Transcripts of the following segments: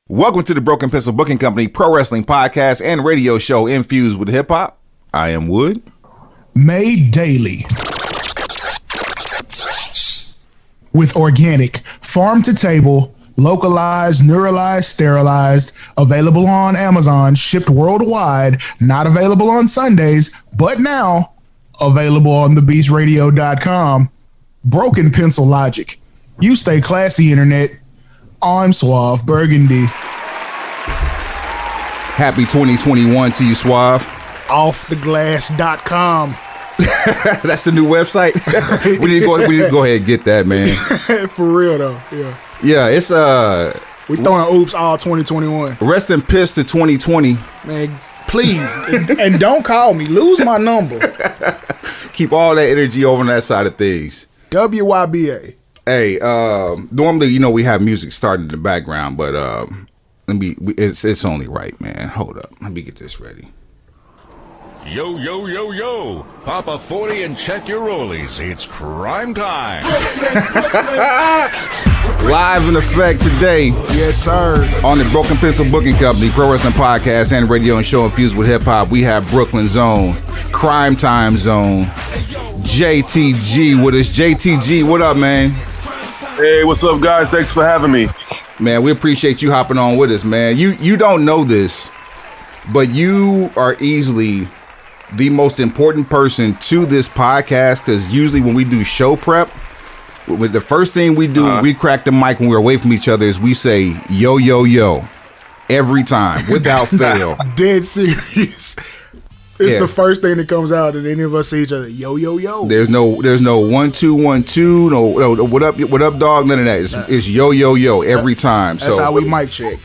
Welcome to the Broken Pencil Booking Company pro wrestling podcast and radio show infused with hip hop. I am Wood. Made daily with organic, farm to table, localized, neuralized, sterilized, available on Amazon, shipped worldwide, not available on Sundays, but now available on thebeastradio.com. Broken Pencil Logic. You stay classy, internet. I'm Suave Burgundy. Happy 2021 to you, Suave. Offtheglass.com. That's the new website. we need to go ahead and get that, man. For real though, yeah. Yeah, it's we throwing oops all 2021. Rest in piss to 2020. Man, please. and don't call me. Lose my number. Keep all that energy over on that side of things. WYBA. Hey, normally, we have music starting in the background, but it's only right, man. Hold up. Let me get this ready. Yo, yo, yo, yo. Pop a 40 and check your rollies. It's crime time. Live in effect today. Yes, sir. On the Broken Pencil Booking Company, pro wrestling podcast and radio and show infused with hip hop, we have Brooklyn Zone, Crime Time Zone, JTG with us. JTG, what up, man? Hey, what's up, guys? Thanks for having me. Man, we appreciate you hopping on with us, man. You don't know this, but you are easily the most important person to this podcast, because usually when we do show prep, with the first thing we do, we crack the mic when we're away from each other, is we say, yo, yo, yo, every time, without fail. Dead serious. It's the first thing that comes out that any of us see each other. Yo, yo, yo. There's no 1 2 1 2. No, what up, dog? None of that. It's yo, yo, yo every time. That's how we mic check.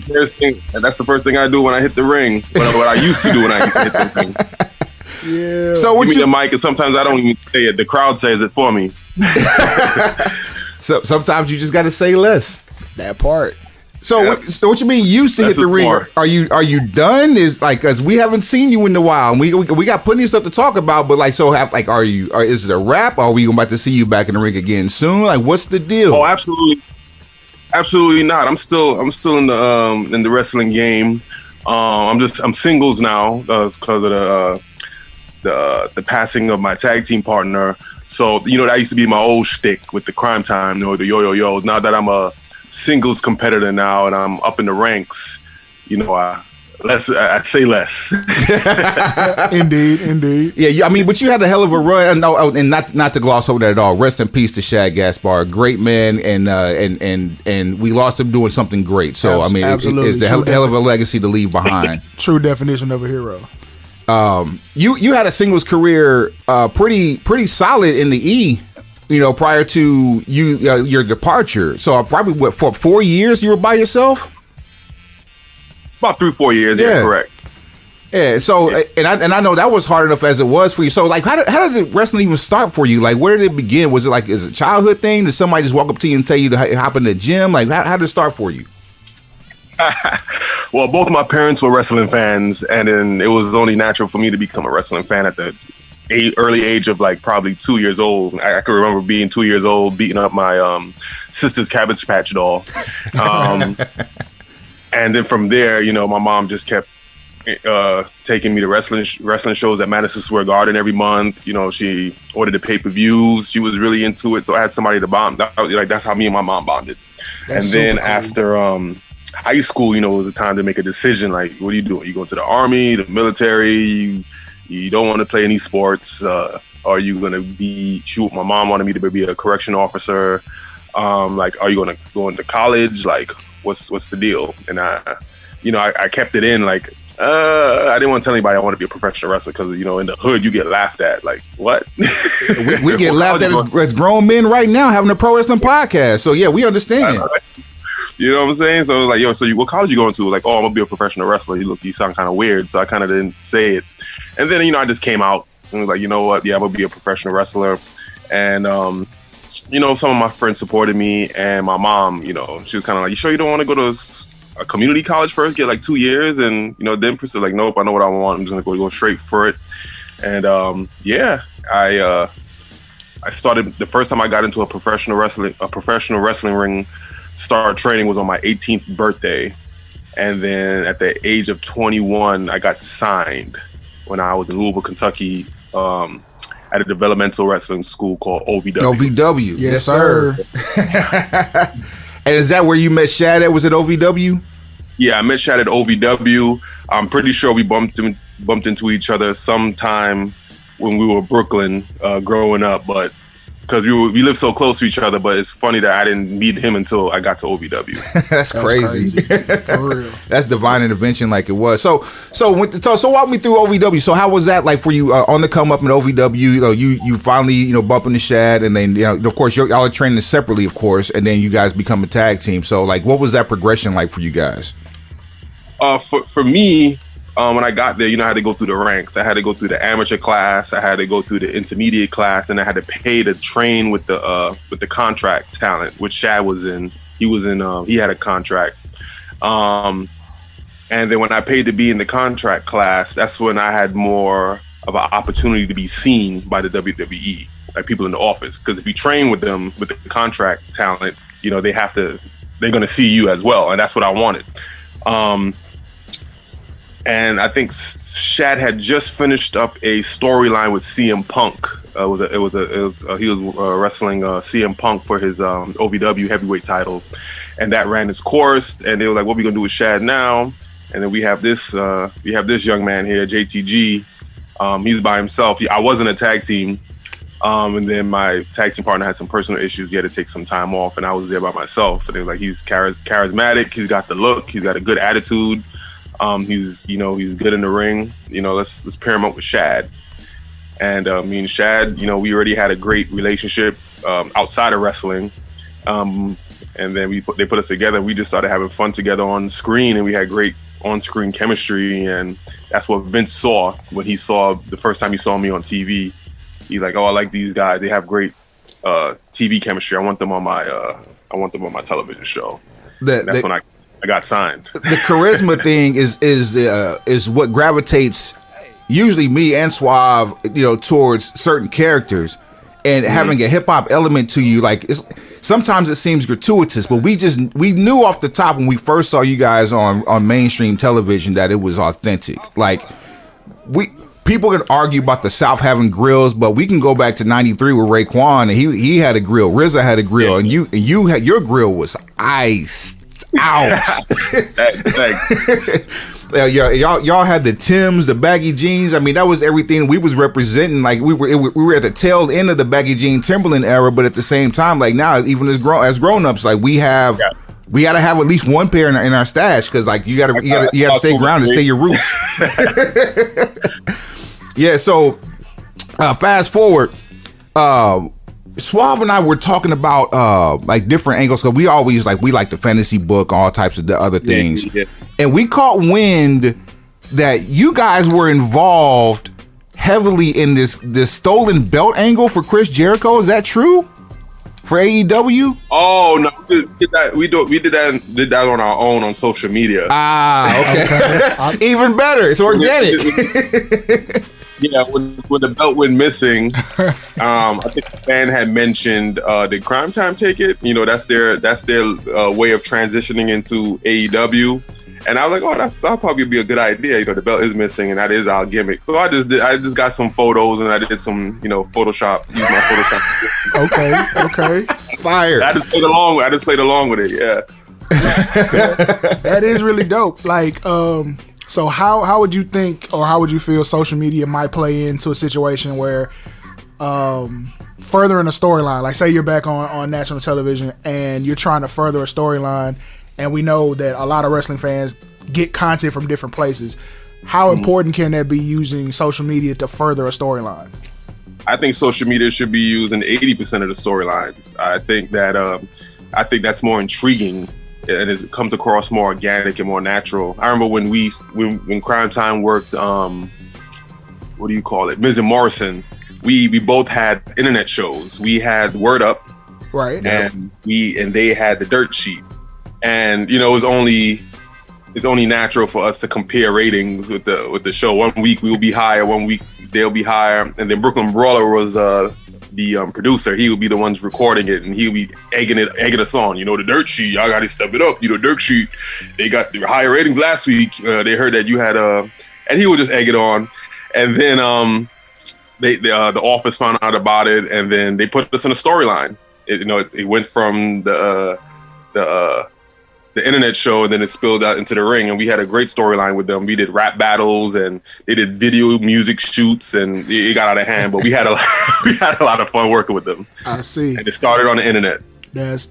That's the first thing I do when I hit the ring. What I used to do when I used to hit the ring. Yeah. So give me the mic, and sometimes I don't even say it. The crowd says it for me. So sometimes you just got to say less. That part. So what you mean used to hit the ring? Are you done? Is like, cause we haven't seen you in a while, and we got plenty of stuff to talk about. But is it a wrap? Are we about to see you back in the ring again soon? Like, what's the deal? Oh, absolutely not. I'm still in the wrestling game. I'm singles now because of the passing of my tag team partner. So that used to be my old shtick with the Crime Time, the yo. Now that I'm a singles competitor now and I'm up in the ranks, I say less. Indeed. Yeah, but you had a hell of a run, and not to gloss over that at all. Rest in peace to Shad Gaspar, great man, and we lost him doing something great. So absolutely. It's a hell of a legacy to leave behind. True definition of a hero. You had a singles career pretty solid in the E. Prior to your departure. So probably for 4 years you were by yourself? About 3-4 years, yeah, correct. Yeah, so and I know that was hard enough as it was for you. So like how did the wrestling even start for you? Like where did it begin? Was it like is it a childhood thing? Did somebody just walk up to you and tell you to hop in the gym? Like how did it start for you? Well, both my parents were wrestling fans, and then it was only natural for me to become a wrestling fan at the early age of like probably 2 years old. I can remember being 2 years old, beating up my sister's Cabbage Patch doll. And then from there, my mom just kept taking me to wrestling shows at Madison Square Garden every month. She ordered the pay-per-views. She was really into it, so I had somebody to bond. That's how me and my mom bonded. And then after high school, it was a time to make a decision. Like, what are you doing? You going to the Army, the military? You don't want to play any sports. Are you going to shoot? My mom wanted me to be a correction officer. Are you going to go into college? Like, what's the deal? And I kept it in. Like, I didn't want to tell anybody I want to be a professional wrestler because, in the hood, you get laughed at. Like, what? we get laughed at as grown men right now having a pro wrestling podcast. So, yeah, we understand. You know what I'm saying? So it was like, what college you going to? Like, oh, I'm going to be a professional wrestler. You sound kind of weird. So I kind of didn't say it. And then, I just came out and was like, you know what? Yeah, I'm going to be a professional wrestler. And, some of my friends supported me, and my mom, she was kind of like, you sure you don't want to go to a community college first, get like 2 years and, then pursue? Like, nope, I know what I want. I'm just going to go straight for it. And, I started the first time I got into a professional wrestling ring. started training was on my 18th birthday. And then at the age of 21, I got signed when I was in Louisville, Kentucky, at a developmental wrestling school called OVW. OVW. Yes, sir. And is that where you met Shad at? Was it OVW? Yeah, I met Shad at OVW. I'm pretty sure we bumped into each other sometime when we were in Brooklyn growing up, but because we lived so close to each other. But it's funny that I didn't meet him until I got to OVW. That's crazy. For real. That's divine intervention, like it was. So walk me through OVW. So how was that like for you on the come up in OVW? You finally bumping the Shad, and then of course y'all are training separately, of course, and then you guys become a tag team. So like, what was that progression like for you guys? For me, when I got there, I had to go through the ranks. I had to go through the amateur class. I had to go through the intermediate class, and I had to pay to train with the contract talent, which Shad was in. He had a contract. And then when I paid to be in the contract class, that's when I had more of an opportunity to be seen by the WWE, like people in the office. Because if you train with them, with the contract talent, they're going to see you as well. And that's what I wanted. And I think Shad had just finished up a storyline with CM Punk. He was wrestling CM Punk for his OVW heavyweight title, and that ran its course. And they were like, "What are we gonna do with Shad now?" And then we have this young man here, JTG. He's by himself. I wasn't a tag team, and then my tag team partner had some personal issues. He had to take some time off, and I was there by myself. And they were like, "He's charismatic. He's got the look. He's got a good attitude." He's good in the ring. Let's pair him up with Shad. And me and Shad, we already had a great relationship outside of wrestling. And then they put us together. We just started having fun together on screen, and we had great on-screen chemistry. And that's what Vince saw when he saw the first time he saw me on TV. He's like, "Oh, I like these guys. They have great TV chemistry. I want them on my television show." That's when I got signed. The charisma thing is what gravitates usually me and Suave, towards certain characters, and having a hip hop element to you. Like sometimes it seems gratuitous, but we knew off the top when we first saw you guys on mainstream television that it was authentic. Like people can argue about the South having grills, but we can go back to '93 with Raekwon, and he had a grill. RZA had a grill, and you had your grill was iced out. Y'all had the Timbs, the baggy jeans. I mean, that was everything we was representing. Like we were at the tail end of the baggy jean Timberland era, but at the same time, like now, even as grown ups, like we gotta have at least one pair in our stash, because like you gotta stay grounded, stay your roots. Yeah. So fast forward. Suave and I were talking about like different angles, because we always we like the fantasy book, all types of the other things, and we caught wind that you guys were involved heavily in this stolen belt angle for Chris Jericho. Is that true for AEW? Oh no, we did that on our own on social media. Okay. Even better. It's organic. Yeah, when the belt went missing, I think the fan had mentioned, did Crime Time take it? That's their way of transitioning into AEW. And I was like, that'll probably be a good idea. The belt is missing, and that is our gimmick. So I just got some photos, and I did some, Photoshop. Used my Photoshop. Okay. Fire. I just played along with it. Yeah. That is really dope. Like, so how would you think, or how would you feel social media might play into a situation where furthering a storyline, like say you're back on national television and you're trying to further a storyline, and we know that a lot of wrestling fans get content from different places. How important can that be, using social media to further a storyline? I think social media should be used in 80% of the storylines. I think that's more intriguing, and it comes across more organic and more natural. I remember when Crime Time worked, what do you call it, Miz and Morrison, we both had internet shows. We had Word Up, right, and they had the Dirt Sheet, and it's only natural for us to compare ratings with the show. 1 week we will be higher, 1 week they'll be higher, and then Brooklyn Brawler was producer, he would be the ones recording it, and he would be egging us on. You know, the dirt sheet, y'all got to step it up. You know, dirt sheet, they got the higher ratings last week. They heard that you had and he would just egg it on, and then the office found out about it, and then they put us in a storyline. It went from the internet show, and then it spilled out into the ring, and we had a great storyline with them. We did rap battles, and they did video music shoots, and it got out of hand, but we had a lot of fun working with them. I see. And it started on the internet. That's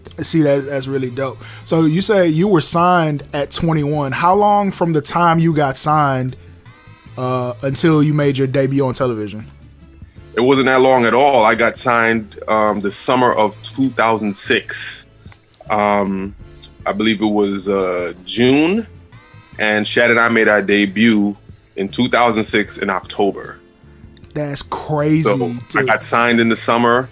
really dope. So you say you were signed at 21. How long from the time you got signed until you made your debut on television? It wasn't that long at all. I got signed the summer of 2006. I believe it was June, and Shad and I made our debut in 2006 in October. That's crazy. So dude. I got signed in the summer,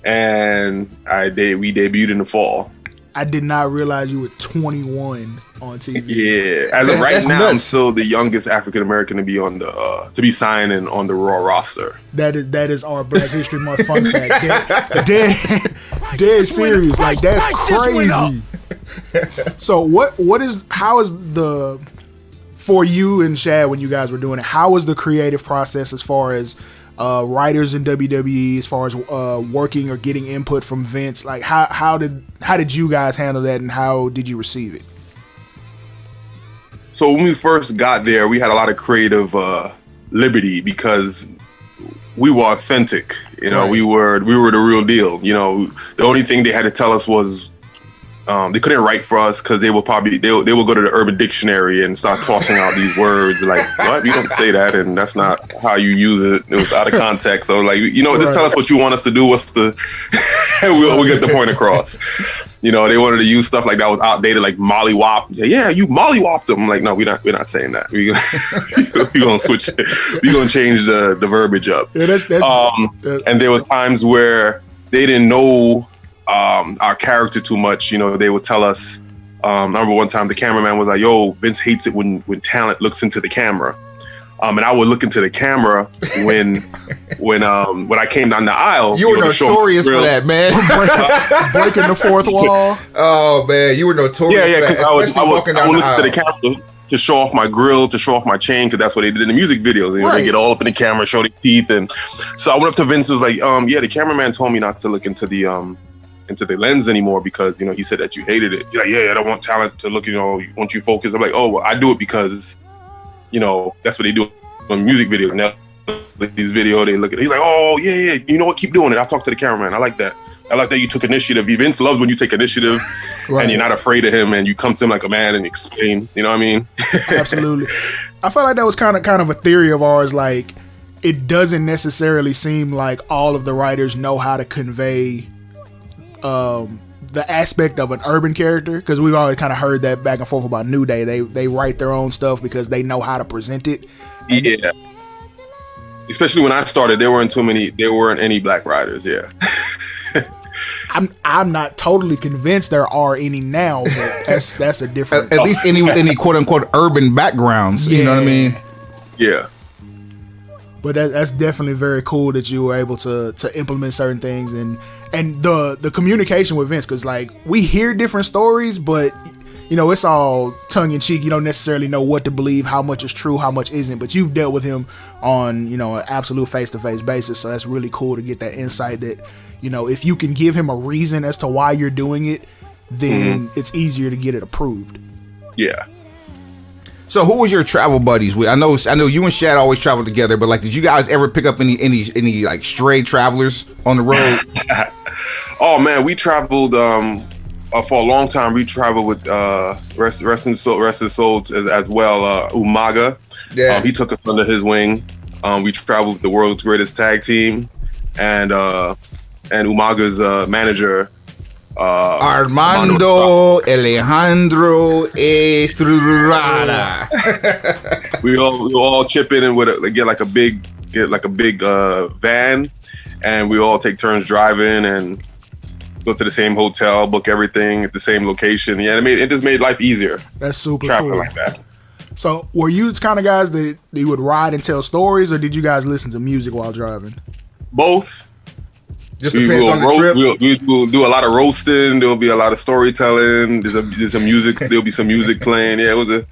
and we debuted in the fall. I did not realize you were 21 on TV. Yeah, as of right now, I'm still the youngest African American to be on to be signed and on the Raw roster. That is our Black History Month fun fact. Dead serious. Like, that's crazy. So how is for you and Shad, when you guys were doing it, how was the creative process as far as writers in WWE, as far as working or getting input from Vince? Like, how did you guys handle that, and how did you receive it? So when we first got there, we had a lot of creative liberty because we were authentic. You know, right. we were the real deal. You know, the only thing they had to tell us was they couldn't write for us because they will go to the Urban Dictionary and start tossing out these words like, what? You don't say that, and that's not how you use it. It was out of context. So, like, just tell us what you want us to do. We'll get the point across. You know, they wanted to use stuff like that was outdated, like mollywop. Yeah, you mollywopped them. I'm like, no, we're not saying that. We're gonna switch. We're gonna change the verbiage up. Yeah, that's and there was times where they didn't know our character too much. You know, they would tell us. I remember one time the cameraman was like, "Yo, Vince hates it when talent looks into the camera." And I would look into the camera when I came down the aisle. You were notorious for that, man. Breaking the fourth wall. Oh man, you were notorious. Yeah, because I would look into the camera to show off my grill, to show off my chain, because that's what they did in the music videos. You know, they get all up in the camera, show their teeth, and so I went up to Vince and was like, "Yeah, the cameraman told me not to look into the lens anymore because he said that you hated it." He's like, "Yeah, I don't want talent to look. Want you focused." I'm like, "Oh, well, I do it because." That's what they do on music videos. Now, these videos, they look at it. He's like, "Oh, yeah, you know what? Keep doing it. I'll talk to the cameraman. I like that. I like that you took initiative." Vince loves when you take initiative and you're not afraid of him and you come to him like a man and explain. You know what I mean? Absolutely. I felt like that was kind of a theory of ours. Like, it doesn't necessarily seem like all of the writers know how to convey the aspect of an urban character, because we've always kind of heard that back and forth about New Day. They write their own stuff because they know how to present it. Yeah. Especially when I started, there weren't any black writers. Yeah. I'm not totally convinced there are any now, but that's a different. At least any with any quote unquote urban backgrounds. Yeah. You know what I mean? Yeah. But that's definitely very cool that you were able to implement certain things and the communication with Vince, because like we hear different stories, but it's all tongue in cheek. You don't necessarily know what to believe, how much is true, how much isn't. But you've dealt with him on an absolute face to face basis, so that's really cool to get that insight that if you can give him a reason as to why you're doing it, then it's easier to get it approved. Yeah. So who was your travel buddies with? I know you and Shad always traveled together, but like, did you guys ever pick up any like stray travelers on the road? Oh man, we traveled for a long time. We traveled with Rest in Soul as well. Umaga, yeah, he took us under his wing. We traveled with the world's greatest tag team, and Umaga's manager. Armando Alejandro Estrada. we all chip in and get a big van, and we all take turns driving and go to the same hotel, book everything at the same location. Yeah, it just made life easier. That's super traveling cool. Like that. So, were you the kind of guys that you would ride and tell stories, or did you guys listen to music while driving? Both. Just depends on the trip. We'll do a lot of roasting. There'll be a lot of storytelling. There's some music. There'll be some music playing. Yeah, it was an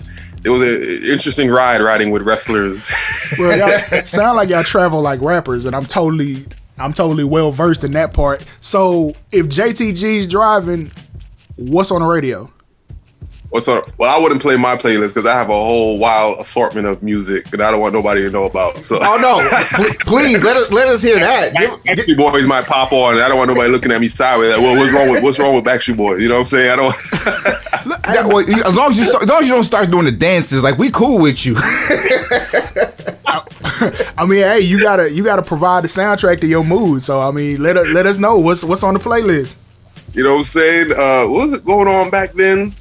interesting ride riding with wrestlers. Well, y'all sound like y'all travel like rappers, and I'm totally well versed in that part. So if JTG's driving, what's on the radio? Well, I wouldn't play my playlist because I have a whole wild assortment of music that I don't want nobody to know about. So, oh no, please let us hear that. Backstreet Boys might pop on, and I don't want nobody looking at me sideways. Like, well, what's wrong with Backstreet Boys? You know what I'm saying? I don't. As long as you don't start doing the dances, like we cool with you. I mean, hey, you gotta provide the soundtrack to your mood. So I mean, let us know what's on the playlist. You know what I'm saying? What was it going on back then?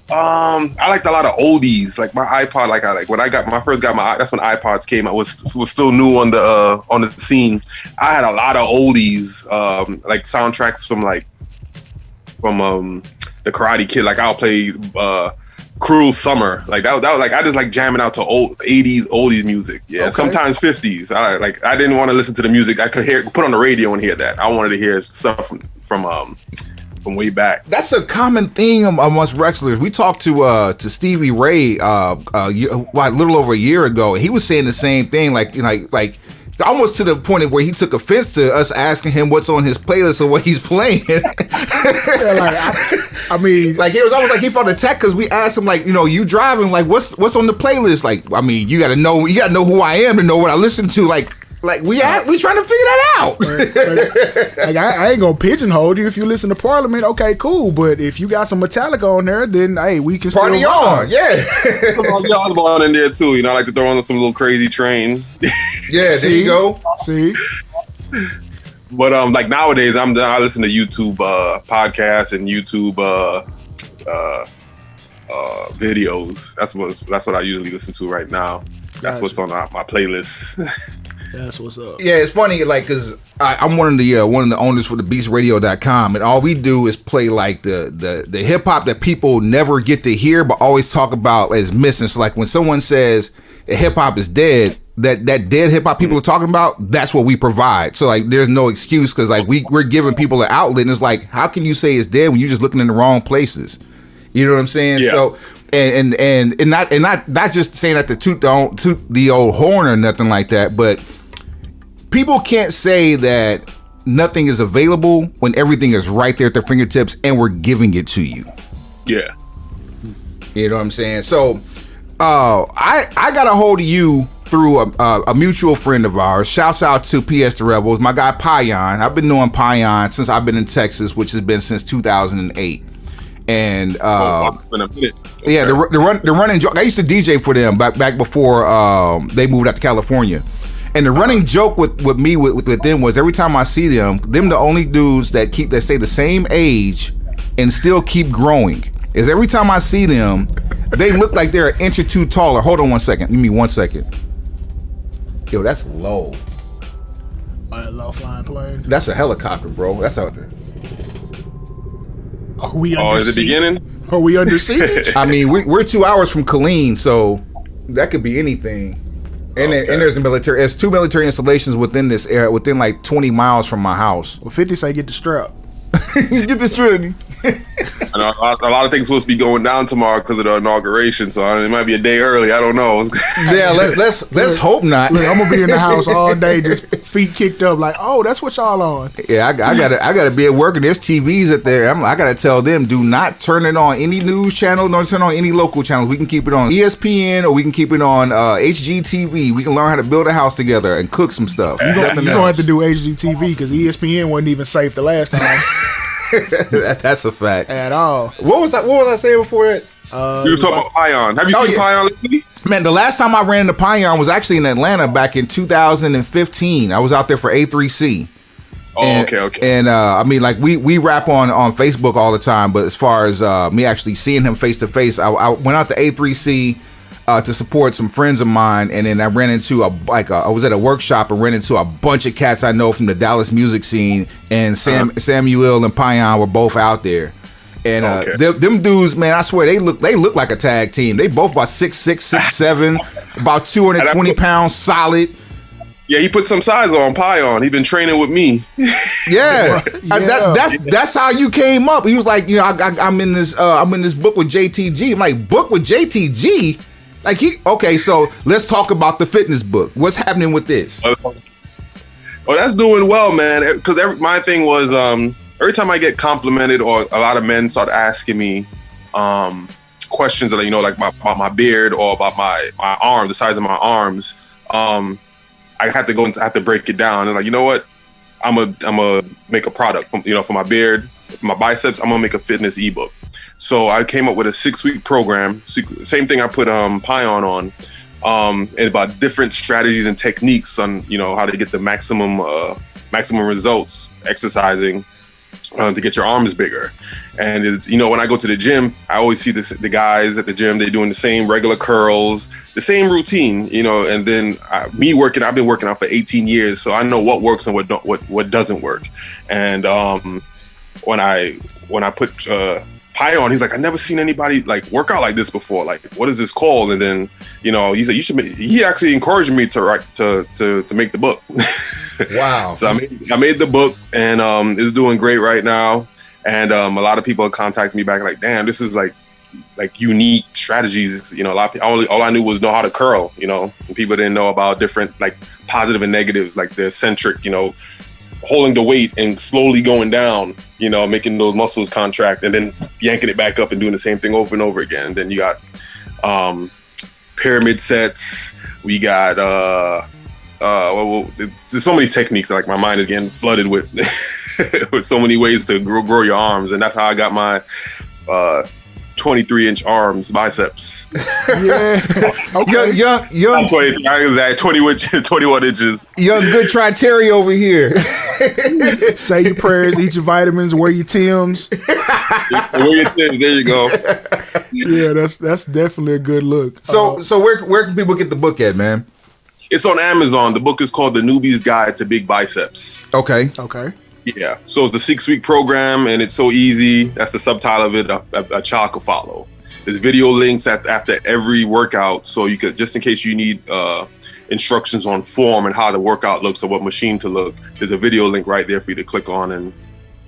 I liked a lot of oldies, like my iPod. When I first got my, that's when iPods came out. Was still new on the scene. I had a lot of oldies, like soundtracks from the Karate Kid. Like I'll play Cruel Summer. Like that was like I just like jamming out to old 80s oldies music. Yeah, okay. Sometimes 50s. I didn't want to listen to the music. I could put on the radio and hear that. I wanted to hear stuff from way back. That's a common thing amongst wrestlers. We talked to Stevie Ray a little over a year ago, and he was saying the same thing. Like almost to the point where he took offense to us asking him what's on his playlist or what he's playing. I mean, like it was almost like he felt attacked because we asked him, like, you know, you driving, like what's on the playlist? Like, I mean, you gotta know who I am to know what I listen to. Like we trying to figure that out. Like I ain't gonna pigeonhole you if you listen to Parliament. Okay, cool. But if you got some Metallica on there, then hey, we can party still on. Yeah, y'all on in there too. You know, I like to throw on some little Crazy Train. Yeah, there you go. See. But like nowadays, I listen to YouTube podcasts and YouTube videos. That's what I usually listen to right now. That's what's on my playlist. That's what's up. Yeah, it's funny, like, because I'm one of the owners for the BeastRadio.com, and all we do is play like the hip hop that people never get to hear, but always talk about as missing. So, like, when someone says hip hop is dead, that dead hip hop people are talking about, that's what we provide. So, like, there's no excuse because, like, we're giving people an outlet, and it's like, how can you say it's dead when you're just looking in the wrong places? You know what I'm saying? Yeah. So. And not just saying that to toot the old horn or nothing like that, but people can't say that nothing is available when everything is right there at their fingertips and we're giving it to you. Yeah. You know what I'm saying? So I got a hold of you through a mutual friend of ours. Shouts out to PS the Rebels, my guy Payan. I've been knowing Payan since I've been in Texas, which has been since 2008. And been a minute. Okay. Yeah, the running joke. I used to DJ for them back before they moved out to California. And the running joke with me with them was every time I see them the only dudes that stay the same age and still keep growing. Is every time I see them, they look like they're an inch or two taller. Hold on 1 second. Give me 1 second. Yo, that's low. A low flying plane. That's a helicopter, bro. That's out there. Are we under is it beginning? Are we under siege? I mean, we're 2 hours from Killeen, so that could be anything. And there's a military. There's 2 military installations within this area, within like 20 miles from my house. Well, 50 say get the strap. Get the strap. I know a lot of things supposed to be going down tomorrow because of the inauguration, so it might be a day early. I don't know. Yeah, let's hope not. Look, I'm gonna be in the house all day, just feet kicked up, like, oh, that's what y'all on. Yeah, I gotta be at work, and there's TVs at there. I gotta tell them, do not turn it on any news channel, nor turn on any local channels. We can keep it on ESPN, or we can keep it on HGTV. We can learn how to build a house together and cook some stuff. You don't have to do HGTV because ESPN wasn't even safe the last time. That's a fact. At all. What was I saying before that? You were talking about Payan. Have you seen Payan lately? Man, the last time I ran into Payan was actually in Atlanta back in 2015. I was out there for A3C. Oh, okay. And I mean, like we rap on Facebook all the time, but as far as me actually seeing him face to face, I went out to A3C to support some friends of mine, and then I ran into I was at a workshop and ran into a bunch of cats I know from the Dallas music scene, and Samuel and Payan were both out there. And them dudes, man, I swear they look like a tag team. They both about 6'6", 6'7", about 220 pounds solid. Yeah, he put some size on Pion. He been training with me. Yeah, that's how you came up. He was like, I'm in this book with JTG. I'm like, book with JTG? Like okay, so let's talk about the fitness book. What's happening with this? Oh, that's doing well, man. Because my thing was, every time I get complimented or a lot of men start asking me questions, like about my beard or about my arm, the size of my arms, I have to go and I have to break it down. And like, you know what? I'm gonna make a product for my beard, for my biceps. I'm gonna make a fitness ebook. So I came up with a 6-week program. Same thing I put Pion on, and about different strategies and techniques on how to get the maximum results exercising to get your arms bigger. And when I go to the gym, I always see the guys at the gym. They're doing the same regular curls, the same routine, and then I've been working out for 18 years, so I know what works and what doesn't work. And when I put Pion, he's like, I never seen anybody like work out like this before. Like, what is this called? And then he said, you should. He actually encouraged me to write to make the book. Wow! So I made the book, and it's doing great right now. And a lot of people contact me back like, damn, this is like unique strategies. A lot of people, all I knew was know how to curl. And people didn't know about different like positive and negatives, like the eccentric. Holding the weight and slowly going down. Making those muscles contract and then yanking it back up and doing the same thing over and over again. And then you got pyramid sets. We got there's so many techniques. Like my mind is getting flooded with with so many ways to grow your arms, and that's how I got my 23-inch arms, biceps. Yeah. Okay. Young. 21 inches. Young good Tri-Terry over here. Say your prayers, eat your vitamins, wear your Tims. Wear your Tims. There you go. Yeah, that's definitely a good look. So where can people get the book at, man? It's on Amazon. The book is called The Newbie's Guide to Big Biceps. Okay. Yeah. So it's the 6-week program, and it's so easy. That's the subtitle of it. A child could follow. There's video links after every workout, so you could, just in case you need instructions on form and how the workout looks or what machine to look. There's a video link right there for you to click on, and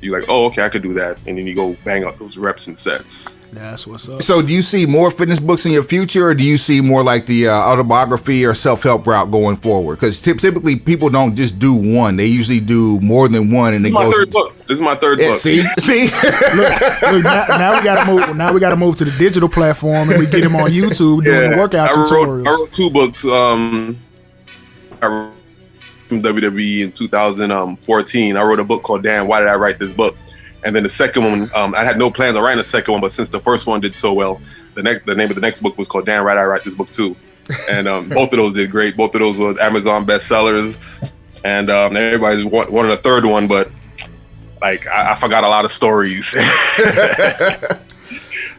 you're like, oh, okay, I could do that, and then you go bang out those reps and sets. That's what's up. So do you see more fitness books in your future, or do you see more like the autobiography or self-help route going forward? Because typically people don't just do one; they usually do more than one. And This is my third book. See. Look, now we gotta move. Now we gotta move to the digital platform, and we get him on YouTube doing the workout tutorials. I wrote 2 books. I wrote from WWE in 2014. I wrote a book called "Damn, Why Did I Write This Book?" And then the second one, I had no plans on writing a second one, but since the first one did so well, the name of the next book was called "Damn Right I Write This Book Too." And both of those did great. Both of those were Amazon bestsellers, and everybody wanted a third one, but like I forgot a lot of stories.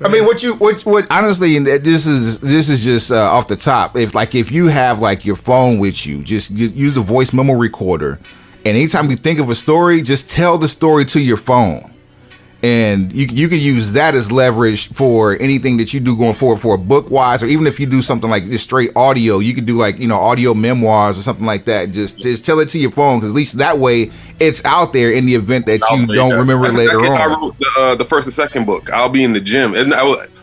I mean, what honestly, and this is just off the top. If you have like your phone with you, just use the voice memo recorder, and anytime you think of a story, just tell the story to your phone. And you can use that as leverage for anything that you do going forward, for a book wise, or even if you do something like just straight audio, you could do like, audio memoirs or something like that. Just tell it to your phone, because at least that way it's out there in the event that you don't remember later on. I wrote the first and second book. I'll be in the gym, and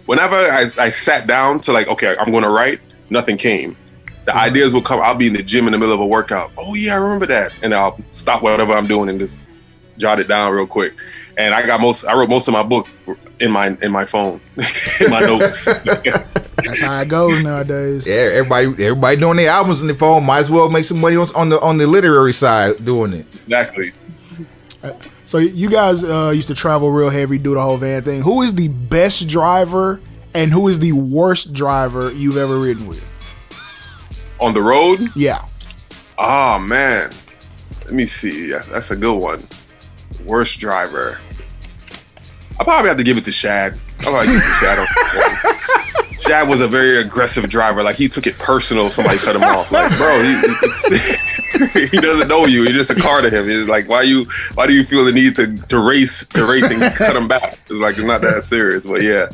whenever I sat down to like, okay, I'm going to write, nothing came. The ideas will come. I'll be in the gym in the middle of a workout. Oh yeah, I remember that, and I'll stop whatever I'm doing and just jot it down real quick. And I wrote most of my book in my phone, in my notes. That's how it goes nowadays. Yeah, everybody doing their albums on their phone. Might as well make some money on the literary side doing it. Exactly. So you guys used to travel real heavy, do the whole van thing. Who is the best driver and who is the worst driver you've ever ridden with? On the road? Yeah. Oh man, let me see. That's a good one. Worst driver. I probably have to give it to Shad. Shad was a very aggressive driver. Like, he took it personal. Somebody cut him off. Like, bro, he doesn't know you. You're just a car to him. He's like, why do you feel the need to race and cut him back? It's like, it's not that serious. But yeah.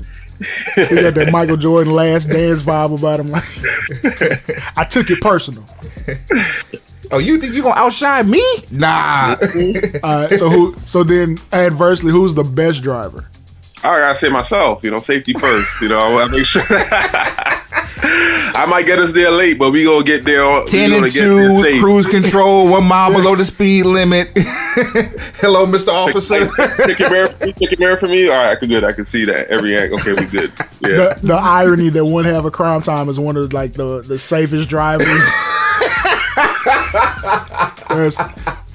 He got that Michael Jordan Last Dance vibe about him. Like, I took it personal. Oh, you think you gonna outshine me? Nah. So then, adversely, who's the best driver? I gotta say myself, safety first. I make sure. I might get us there late, but we gonna get there. 10 and 2, cruise control, 1 mile below the speed limit. Hello, Mr. Officer. Take your mirror for me. All right, good. I can see that every angle. Okay, we good. Yeah. The irony that one half of Crime Time is one of like the safest drivers.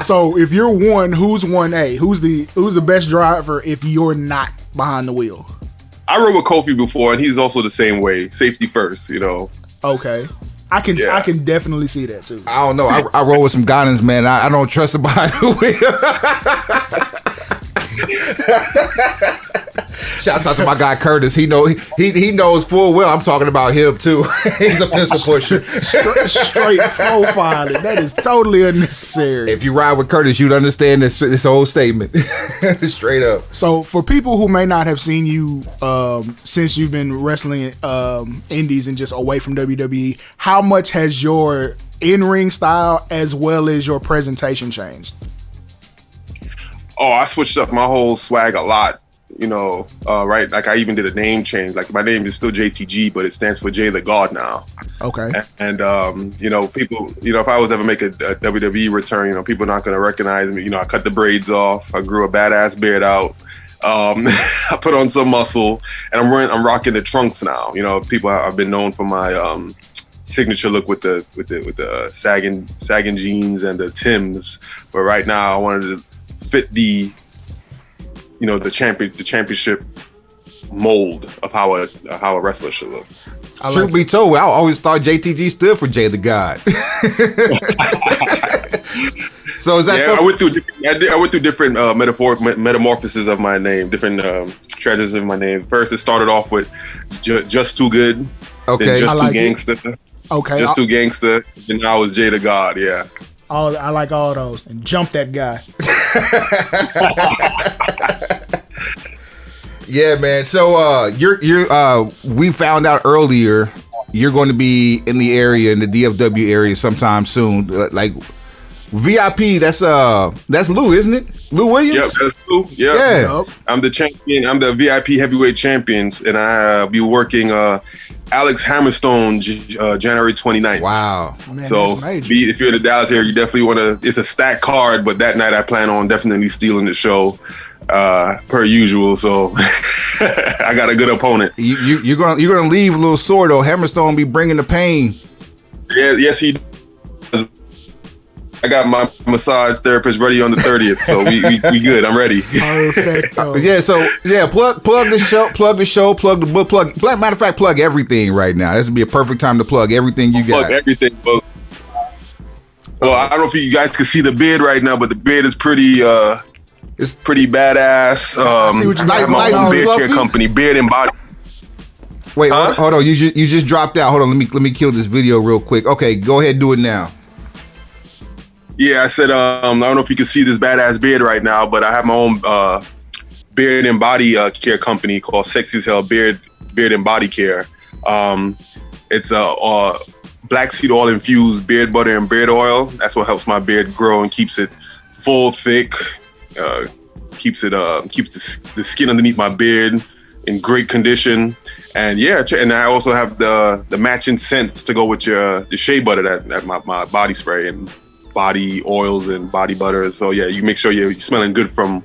So if you're 1, who's 1A? Who's the best driver if you're not behind the wheel? I rode with Kofi before, and he's also the same way. Safety first, Okay, I can definitely see that too. I don't know. I roll with some Ghanans, man. I don't trust him behind the wheel. Shouts out to my guy Curtis. He knows full well I'm talking about him too. He's a pencil pusher. Straight profiling. That is totally unnecessary. If you ride with Curtis, you'd understand this whole statement. Straight up. So for people who may not have seen you since you've been wrestling indies and just away from WWE, how much has your in-ring style as well as your presentation changed? Oh, I switched up my whole swag a lot. Right? Like I even did a name change. Like my name is still JTG, but it stands for Jay The Gawd now. Okay. And people, if I was ever make a WWE return, people are not going to recognize me. I cut the braids off. I grew a badass beard out. I put on some muscle, and I'm rocking the trunks now. People I've been known for my signature look with the sagging jeans and the Timbs. But right now, I wanted to fit the championship mold of how a wrestler should look. Truth be told, I always thought JTG stood for Jay The Gawd. So is that something? I went through different metamorphoses of my name, different treasures of my name. First, it started off with Just Too Good. Okay. Then Just like Too Gangster. Okay. Just Too Gangster. And now it's Jay The Gawd. Yeah. I like all those. And jump that guy. Yeah, man. So we found out earlier you're going to be in the DFW area sometime soon. Like VIP, that's Lou, isn't it? Lou Williams? Yep, that's Lou. Yep. Yeah. I'm the champion. I'm the VIP heavyweight champions, and I'll be working Alex Hammerstone January 29th. Wow. Man, so that's major. if you're in the Dallas area, you definitely want to. It's a stacked card, but that night I plan on definitely stealing the show, per usual. So I got a good opponent. You're gonna leave a little sore though. Hammerstone be bringing the pain. Yeah, yes he does. I got my massage therapist ready on the 30th, so we good. I'm ready. Perfect. Yeah, so plug the show, plug the book, matter of fact, plug everything right now. This would be a perfect time to plug everything you got. Plug everything, folks. Well, I don't know if you guys can see the beard right now, but the beard is pretty it's pretty badass. See what you got my going own on. beard care company, Beard and Body. Wait, hold on. You just dropped out. Hold on, let me kill this video real quick. Okay, go ahead, do it now. Yeah, I said, I don't know if you can see this badass beard right now, but I have my own beard and body care company called Sexyshell Beard and Body Care. It's a black seed oil infused beard butter and beard oil. That's what helps my beard grow and keeps it full, thick. Keeps the skin underneath my beard in great condition. And yeah, and I also have the matching scents to go with the shea butter that my body spray and body oils and body butter. So yeah, you make sure you're smelling good from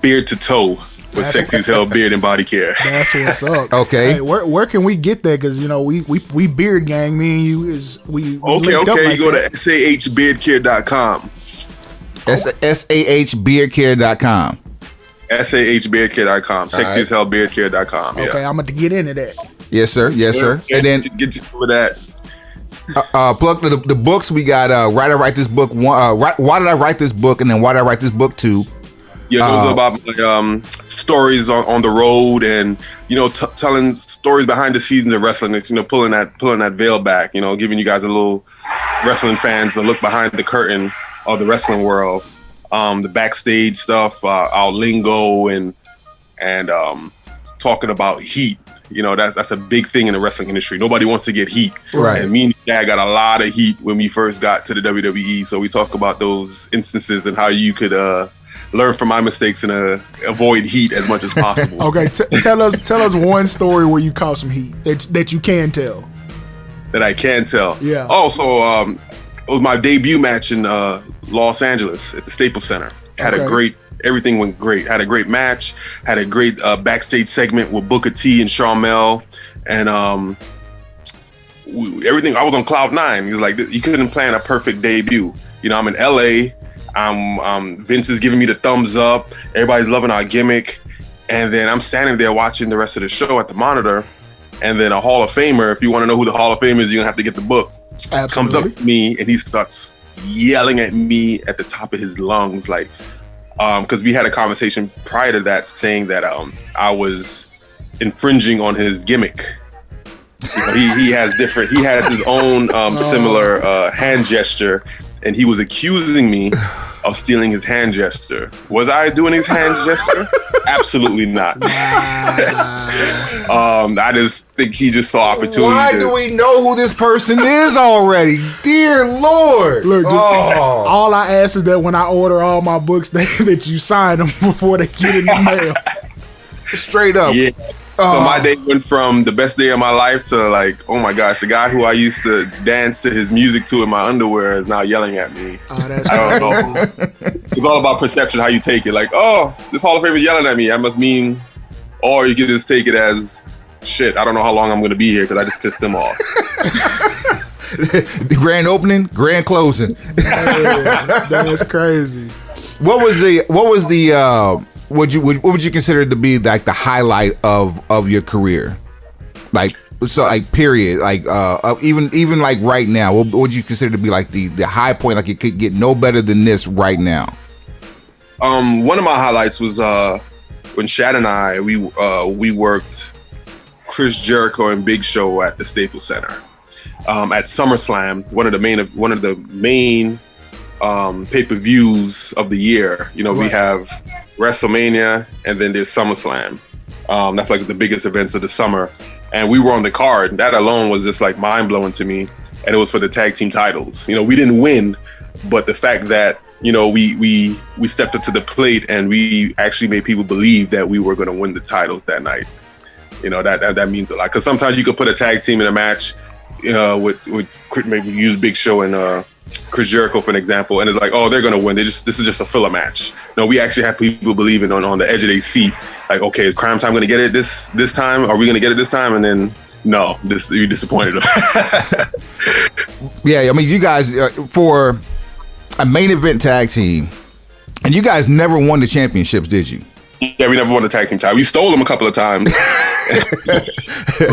beard to toe with Sexyshell Beard and Body Care. That's what's up. Okay. Hey, where can we get that? Because we beard gang. Me and you we okay. Like you go to sahbeardcare.com. sahbeardcare.com. sahbeardcare.com. Sexyshellbeardcare.com. Yeah. Okay, I'm going to get into that. Yes, sir. Yes, sir. And then get you with that. Plug the books. We got Why Did I Write This Book? Why Did I Write This Book? And then Why Did I Write This Book 2? Yeah, those are about my stories on the road, and telling stories behind the scenes of wrestling. It's pulling that veil back. Giving you guys a little wrestling fans a look behind the curtain of the wrestling world. The backstage stuff, our lingo, and talking about heat You know, that's a big thing in the wrestling industry. Nobody wants to get heat. Right. And me and Dad got a lot of heat when we first got to the WWE. So we talk about those instances and how you could learn from my mistakes and avoid heat as much as possible. Okay, tell us one story where you caught some heat that you can tell. That I can tell. Yeah. Oh, so it was my debut match in Los Angeles at the Staples Center. Everything went great. Had a great match. Had a great backstage segment with Booker T and Sharmell, and everything. I was on cloud nine. He was like, you couldn't plan a perfect debut. You know, I'm in LA. Vince is giving me the thumbs up. Everybody's loving our gimmick, and then I'm standing there watching the rest of the show at the monitor, and then a Hall of Famer. If you want to know who the Hall of Famer is, you're gonna have to get the book. Absolutely. Comes up to me and he starts yelling at me at the top of his lungs, like. Because we had a conversation prior to that saying that I was infringing on his gimmick. You know, he has his own similar hand gesture, and he was accusing me of stealing his hand gesture. Was I doing his hand gesture? Absolutely not. I just think he just saw opportunity. Why do we know who this person is already? Dear Lord. Look, all I ask is that when I order all my books, that you sign them before they get in the mail. Straight up. Yeah. So my day went from the best day of my life to like, oh my gosh, the guy who I used to dance to his music to in my underwear is now yelling at me. Oh, that's I don't know. It's all about perception, how you take it. Like, oh, this Hall of Fame is yelling at me. I must mean, or you can just take it as, shit, I don't know how long I'm going to be here because I just pissed him off. The grand opening, grand closing. That's crazy. What would you consider to be like the highlight of your career? Like, so like period, like even like right now, what would you consider to be like the high point? Like it could get no better than this right now. One of my highlights was when Shad and I we worked Chris Jericho and Big Show at the Staples Center at SummerSlam, one of the main pay-per-views of the year. You know, right. We have WrestleMania and then there's SummerSlam. That's like the biggest events of the summer. And we were on the card. That alone was just like mind-blowing to me. And it was for the tag team titles. You know, we didn't win, but the fact that, you know, we stepped up to the plate and we actually made people believe that we were going to win the titles that night. You know, that means a lot. Because sometimes you could put a tag team in a match with maybe use Big Show and Chris Jericho for an example, and it's like, oh, they're gonna win. This is just a filler match. No, we actually have people believing on the edge of their seat, like, okay, is Crime Time gonna get it this time? Are we gonna get it this time? And then no, you disappointed them. Yeah, I mean, you guys for a main event tag team, and you guys never won the championships, did you? Yeah, we never won the tag team title. We stole them a couple of times.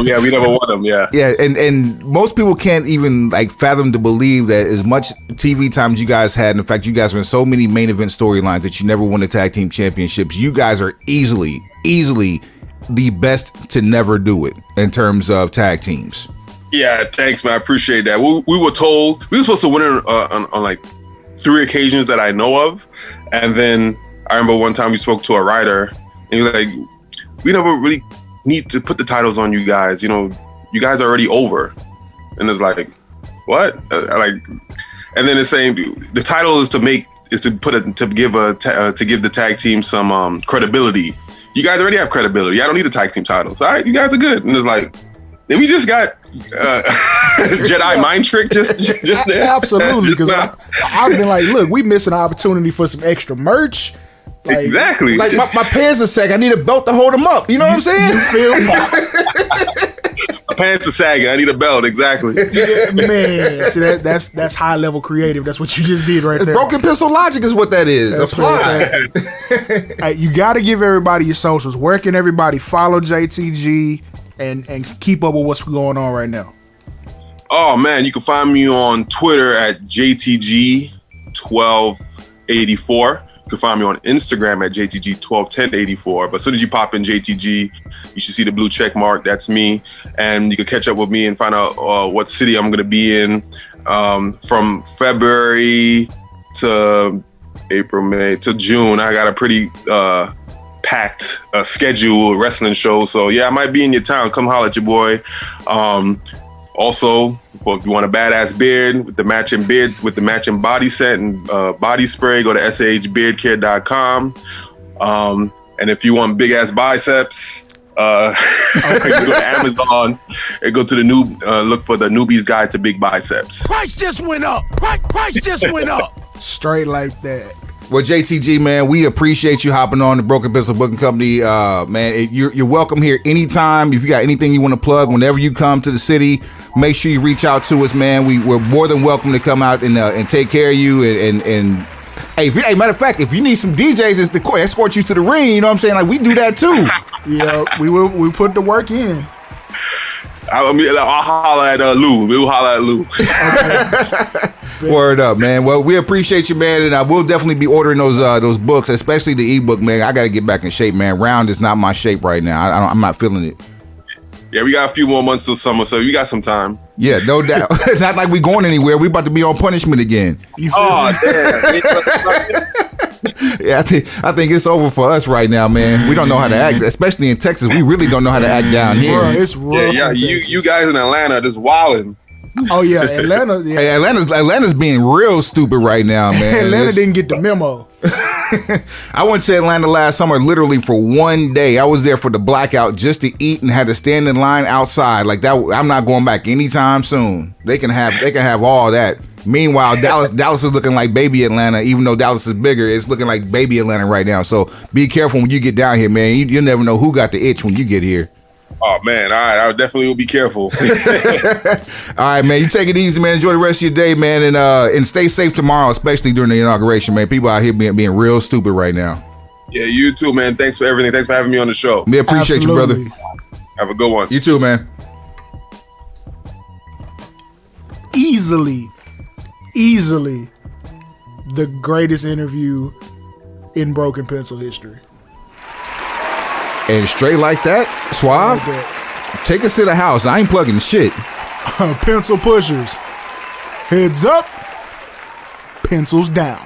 Yeah, we never won them. Yeah, yeah, and most people can't even like fathom to believe that as much TV time as you guys had, and in fact, you guys were in so many main event storylines that you never won the tag team championships. You guys are easily the best to never do it in terms of tag teams. Yeah, thanks, man. I appreciate that. We were told we were supposed to win on like 3 occasions that I know of, and then I remember one time we spoke to a writer, and he was like, "We never really need to put the titles on you guys. You know, you guys are already over." And it's like, what? And then it's saying the title is to give the tag team some credibility. You guys already have credibility. I don't need a tag team title. So, all right, you guys are good. And it's like, then we just got Jedi mind trick just there. Absolutely, because I've been like, look, we missing an opportunity for some extra merch. Like, exactly. Like my pants are sagging. I need a belt to hold them up. You know what I'm saying? You feel me? My pants are sagging. I need a belt. Exactly. Yeah, man, see that's high level creative. That's what you just did right there. Broken pencil logic is what that is. That's fantastic. Hey, you got to give everybody your socials. Where can everybody follow JTG and keep up with what's going on right now? Oh man, you can find me on Twitter at JTG1284. You can find me on Instagram at JTG121084. But as soon as you pop in JTG, you should see the blue check mark. That's me. And you can catch up with me and find out what city I'm going to be in from February to April, May to June. I got a pretty packed schedule, wrestling show. So yeah, I might be in your town. Come holler at your boy. Also, if you want a badass beard with the matching body set and body spray, go to sahbeardcare.com. And if you want big ass biceps, you can go to Amazon and go to the look for the Newbie's Guide to Big Biceps. Price just went up. Price just went up. Straight like that. Well, JTG, man, we appreciate you hopping on the Broken Pencil Booking Company. Man, you're welcome here anytime. If you got anything you want to plug, whenever you come to the city, make sure you reach out to us, man. We're more than welcome to come out and take care of you. And hey, matter of fact, if you need some DJs to escort you to the ring, you know what I'm saying? Like, we do that too. Yeah, we put the work in. I'll holler at Lou. We'll holler at Lou. Word up, man. Well, we appreciate you, man, and I will definitely be ordering those books, especially the ebook, man. I got to get back in shape, man. Round is not my shape right now. I'm not feeling it. Yeah, we got a few more months till summer, so you got some time. Yeah, no doubt. Not like we going anywhere. We about to be on punishment again. Oh, damn. Yeah, I think it's over for us right now, man. We don't know how to act, especially in Texas. We really don't know how to act down here. Bro, it's rough. Yeah, you guys in Atlanta just wilding. Oh yeah, Atlanta. Yeah. Hey, Atlanta's being real stupid right now, man. Atlanta didn't get the memo. I went to Atlanta last summer literally for one day. I was there for the blackout just to eat and had to stand in line outside like that. I'm not going back anytime soon. They can have all that. Meanwhile, Dallas is looking like baby Atlanta. Even though Dallas is bigger, it's looking like baby Atlanta right now. So be careful when you get down here, man. You never know who got the itch when you get here. Oh man, all right, I definitely will be careful. All right, man, you take it easy, man. Enjoy the rest of your day, man, and stay safe tomorrow, especially during the inauguration, man. People out here being real stupid right now. Yeah, you too, man. Thanks for everything. Thanks for having me on the show. We appreciate Absolutely. you, brother. Have a good one. You too, man. Easily the greatest interview in Broken Pencil history. And straight like that, Suave, Like that. take us to the house. I ain't plugging shit. Pencil pushers. Heads up. Pencils down.